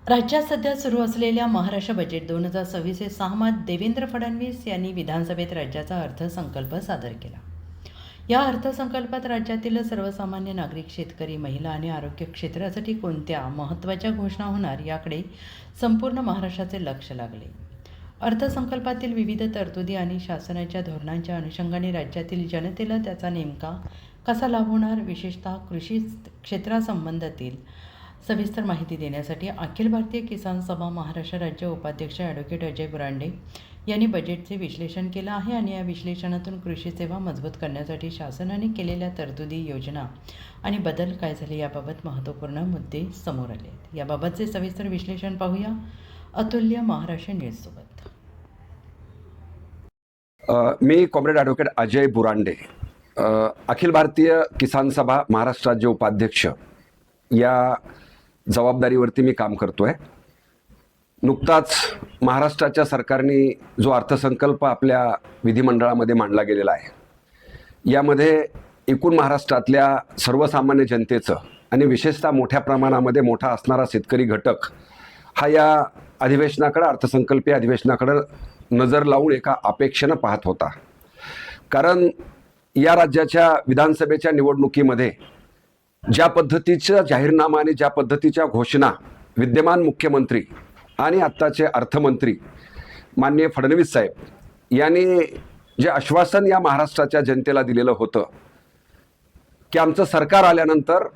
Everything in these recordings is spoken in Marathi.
राज्यात सध्या सुरू असलेल्या महाराष्ट्र बजेट 2026 देवेंद्र फडणवीस यांनी विधानसभेत राज्याचा अर्थसंकल्प सादर केला. या अर्थसंकल्पात राज्यातील सर्वसामान्य नागरिक, शेतकरी, महिला आणि आरोग्य क्षेत्रासाठी कोणत्या महत्त्वाच्या घोषणा होणार याकडे संपूर्ण महाराष्ट्राचे लक्ष लागले. अर्थसंकल्पातील विविध तरतुदी आणि शासनाच्या धोरणांच्या अनुषंगाने राज्यातील जनतेला त्याचा नेमका कसा लाभ होणार, विशेषतः कृषी क्षेत्रासंबंधातील सविस्तर माहिती देण्यासाठी अखिल भारतीय किसान सभा महाराष्ट्र राज्य उपाध्यक्ष ॲडव्होकेट अजय बुरांडे यांनी बजेटचे विश्लेषण केलं आहे आणि या विश्लेषणातून कृषी सेवा मजबूत करण्यासाठी शासनाने केलेल्या तरतुदी, योजना आणि बदल काय झाले याबाबत महत्त्वपूर्ण मुद्दे समोर आले आहेत. याबाबतचे सविस्तर विश्लेषण पाहूया अतुल्य महाराष्ट्र न्यूजसोबत. मी कॉम्रेड ॲडव्होकेट अजय बुरांडे, अखिल भारतीय किसान सभा महाराष्ट्र राज्य उपाध्यक्ष या जबाबदारीवरती मी काम करतोय. नुकताच महाराष्ट्राच्या सरकारने जो अर्थसंकल्प आपल्या विधिमंडळामध्ये मांडला गेलेला आहे, यामध्ये एकूण महाराष्ट्रातल्या सर्वसामान्य जनतेचं आणि विशेषतः मोठ्या प्रमाणामध्ये मोठा असणारा शेतकरी घटक हा या अधिवेशनाकडे, अर्थसंकल्पीय अधिवेशनाकडे नजर लावून एका अपेक्षेनं पाहत होता. कारण या राज्याच्या विधानसभेच्या निवडणुकीमध्ये ज्या पद्धतीचा जाहीरनामा आणि ज्या पद्धतीच्या घोषणा विद्यमान मुख्यमंत्री आणि आत्ताचे अर्थमंत्री माननीय फडणवीस साहेब यांनी जे आश्वासन या महाराष्ट्राच्या जनतेला दिलेलं होतं की आमचं सरकार आल्यानंतर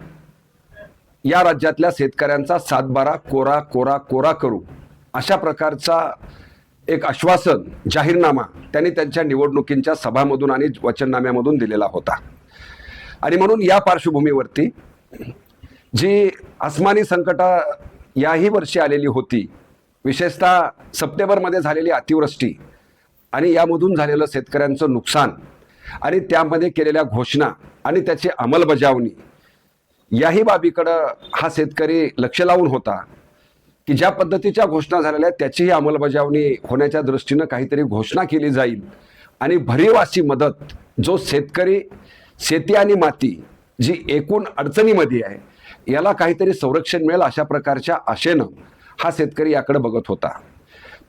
या राज्यातल्या शेतकऱ्यांचा 7/12 कोरा कोरा कोरा करू, अशा प्रकारचा एक आश्वासन, जाहीरनामा त्यांनी त्यांच्या निवडणुकींच्या सभामधून आणि वचननाम्यामधून दिलेला होता. आणि म्हणून या पार्श्वभूमीवरती जी आसमानी संकट याही वर्षी आलेली होती, विशेषतः सप्टेंबरमध्ये झालेली अतिवृष्टी आणि यामधून झालेलं शेतकऱ्यांचं नुकसान आणि त्यामध्ये केलेल्या घोषणा आणि त्याची अंमलबजावणी, याही बाबीकडं हा शेतकरी लक्ष लावून होता की ज्या पद्धतीच्या घोषणा झालेल्या आहेत त्याचीही अंमलबजावणी होण्याच्या दृष्टीनं काहीतरी घोषणा केली जाईल आणि भरीव अशी मदत जो शेतकरी, शेती आणि माती जी एकूण अडचणीमध्ये आहे याला काहीतरी संरक्षण मिळेल, अशा प्रकारच्या आशेनं हा शेतकरी याकडे बघत होता.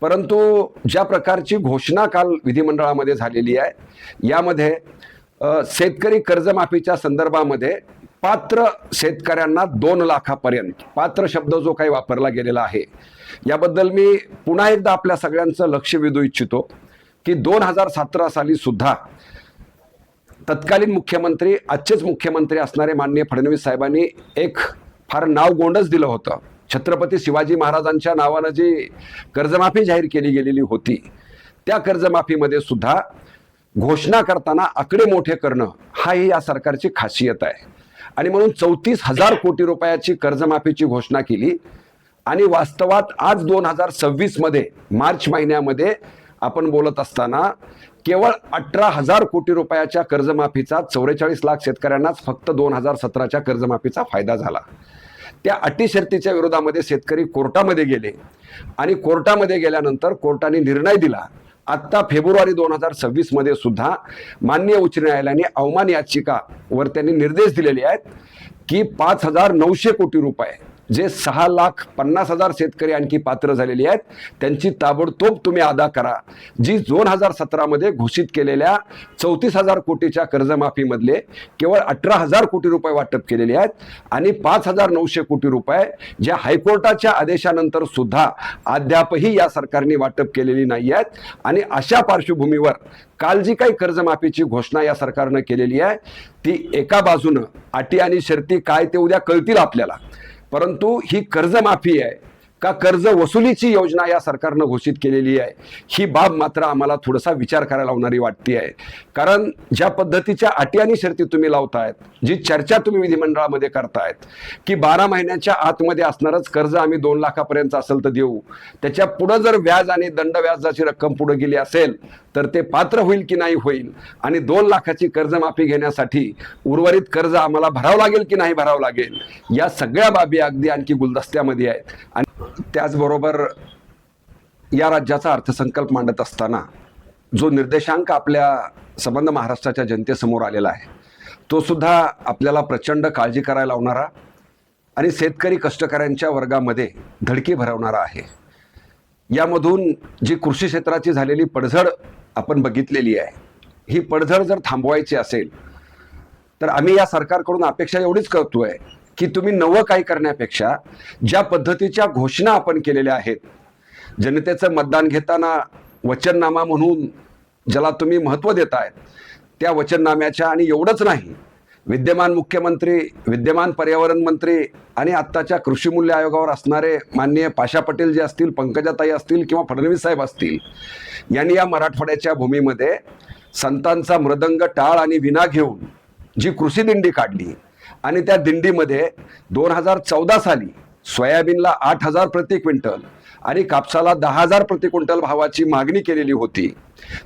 परंतु ज्या प्रकारची घोषणा काल विधिमंडळामध्ये झालेली आहे, यामध्ये शेतकरी कर्जमाफीच्या संदर्भामध्ये पात्र शेतकऱ्यांना 2 लाखापर्यंत, पात्र शब्द जो काही वापरला गेलेला आहे याबद्दल मी पुन्हा एकदा आपल्या सगळ्यांचं लक्ष वेधू इच्छितो की 2017 साली सुद्धा तत्कालीन मुख्यमंत्री, आजचेच मुख्यमंत्री असणारे माननीय फडणवीस साहेबांनी एक फार नाव गोंडच दिलं होतं. छत्रपती शिवाजी महाराजांच्या नावानं जी कर्जमाफी जाहीर केली गेलेली होती, त्या कर्जमाफीमध्ये सुद्धा घोषणा करताना आकडे मोठे करणं हा ही या सरकारची खासियत आहे. आणि म्हणून 34,000 कोटी रुपयाची कर्जमाफीची घोषणा केली आणि वास्तवात आज 2026 मध्ये मार्च महिन्यामध्ये आपण बोलत असताना केवळ 18,000 कोटी रुपयाच्या कर्जमाफीचा 44 लाख शेतकऱ्यांनाच फक्त 2017च्या कर्जमाफीचा फायदा झाला. त्या अटी शर्तीच्या विरोधामध्ये शेतकरी कोर्टामध्ये गेले आणि कोर्टामध्ये गेल्यानंतर कोर्टाने निर्णय दिला. आत्ता फेब्रुवारी 2026 मध्ये सुद्धा माननीय उच्च न्यायालयाने अवमान याचिकावर त्यांनी निर्देश दिलेले आहेत की 5,900 कोटी रुपये जे 6,50,000 शेतकरी आणखी पात्र झालेली आहेत त्यांची ताबडतोब तुम्ही अदा करा. जी 2017 मध्ये घोषित केलेल्या 34,000 कोटीच्या कर्जमाफीमधले केवळ 18,000 कोटी रुपये वाटप केलेले आहेत आणि 5,900 कोटी रुपये ज्या हायकोर्टाच्या आदेशानंतर सुद्धा अद्यापही या सरकारने वाटप केलेली नाही आहेत. आणि अशा पार्श्वभूमीवर काल जी काही कर्जमाफीची घोषणा या सरकारनं केलेली आहे ती एका बाजूनं अटी आणि शर्ती काय ते उद्या कळतील आपल्याला, परंतु ही कर्जमाफी आहे का कर्ज वसुलीची योजना या सरकारनं घोषित केलेली आहे, ही बाब मात्र आम्हाला थोडासा विचार करायला लावणारी वाटते आहे. कारण ज्या पद्धतीच्या अटी आणि शर्ती तुम्ही लावतायत, जी चर्चा तुम्ही विधिमंडळामध्ये करतायत की 12 महिन्याच्या आतमध्ये असणारच कर्ज आम्ही 2 लाखापर्यंत असेल तर देऊ, त्याच्या पुढं जर व्याज आणि दंड व्याजाची रक्कम पुढे गेली असेल तर ते पात्र होईल की नाही होईल, आणि 2 लाखाची कर्जमाफी घेण्यासाठी उर्वरित कर्ज आम्हाला भरावं लागेल की नाही भरावं लागेल, या सगळ्या बाबी अगदी आणखी गुलदस्त्यामध्ये आहेत. आणि त्याचबरोबर या राज्याचा अर्थसंकल्प मांडत असताना जो निर्देशांक आपल्या संबंध महाराष्ट्राच्या जनतेसमोर आलेला आहे तो सुद्धा आपल्याला प्रचंड काळजी करायला लावणारा आणि शेतकरी कष्टकऱ्यांच्या वर्गामध्ये धडकी भरवणारा आहे. यामधून जी कृषी क्षेत्राची झालेली पडझड आपण बघितलेली आहे, ही पडझड जर थांबवायची असेल तर आम्ही या सरकारकडून अपेक्षा एवढीच करतोय की तुम्ही नवं काही करण्यापेक्षा ज्या पद्धतीच्या घोषणा आपण केलेल्या आहेत, जनतेचं मतदान घेताना वचननामा म्हणून ज्याला तुम्ही महत्त्व देताय, त्या वचननाम्याच्या आणि एवढंच नाही, विद्यमान मुख्यमंत्री, विद्यमान पर्यावरण मंत्री आणि आत्ताच्या कृषी मूल्य आयोगावर असणारे माननीय पाशा पटेल जे असतील, पंकजाताई असतील किंवा फडणवीस साहेब असतील, यांनी या मराठवाड्याच्या भूमीमध्ये संतांचा मृदंग, टाळ आणि विना घेऊन जी कृषी दिंडी काढली आणि त्या दिंडीमध्ये 2014 साली सोयाबीनला 8,000 प्रति क्विंटल आणि कापसाला 10,000 प्रति क्विंटल भावाची मागणी केलेली होती.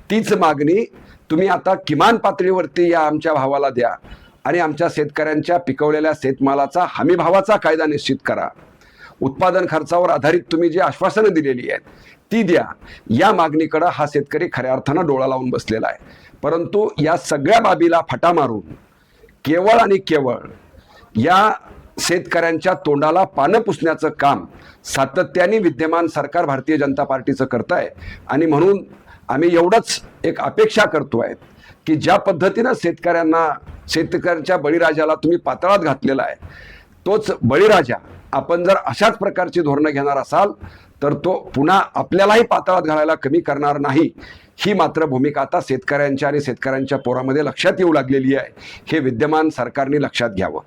तीच मागणी तुम्ही आता किमान पातळीवरती या आमच्या भावाला द्या आणि आमच्या शेतकऱ्यांच्या पिकवलेल्या शेतमालाचा हमी भावाचा कायदा निश्चित करा. उत्पादन खर्चावर आधारित तुम्ही जी आश्वासनं दिलेली आहेत ती द्या. या मागणीकडे हा शेतकरी खऱ्या अर्थानं डोळा लावून बसलेला आहे. परंतु या सगळ्या बाबीला फटा मारून केवळ आणि केवळ या शेतकऱ्यांच्या तोंडाला पानं पुसण्याचं काम सातत्याने विद्यमान सरकार भारतीय जनता पार्टीचं करत आहे. आणि म्हणून आम्ही एवढंच एक अपेक्षा करतोय की ज्या पद्धतीनं शेतकऱ्यांच्या बळीराजाला तुम्ही पातळात घातलेला आहे, तोच बळीराजा आपण जर अशाच प्रकारची धोरणं घेणार असाल तर तो पुन्हा आपल्यालाही पातळात घालायला कमी करणार नाही. ही मात्र भूमिका आता शेतकऱ्यांच्या आणि शेतकऱ्यांच्या पोरामध्ये लक्षात येऊ लागलेली आहे. हे विद्यमान सरकारने लक्षात घ्यावं.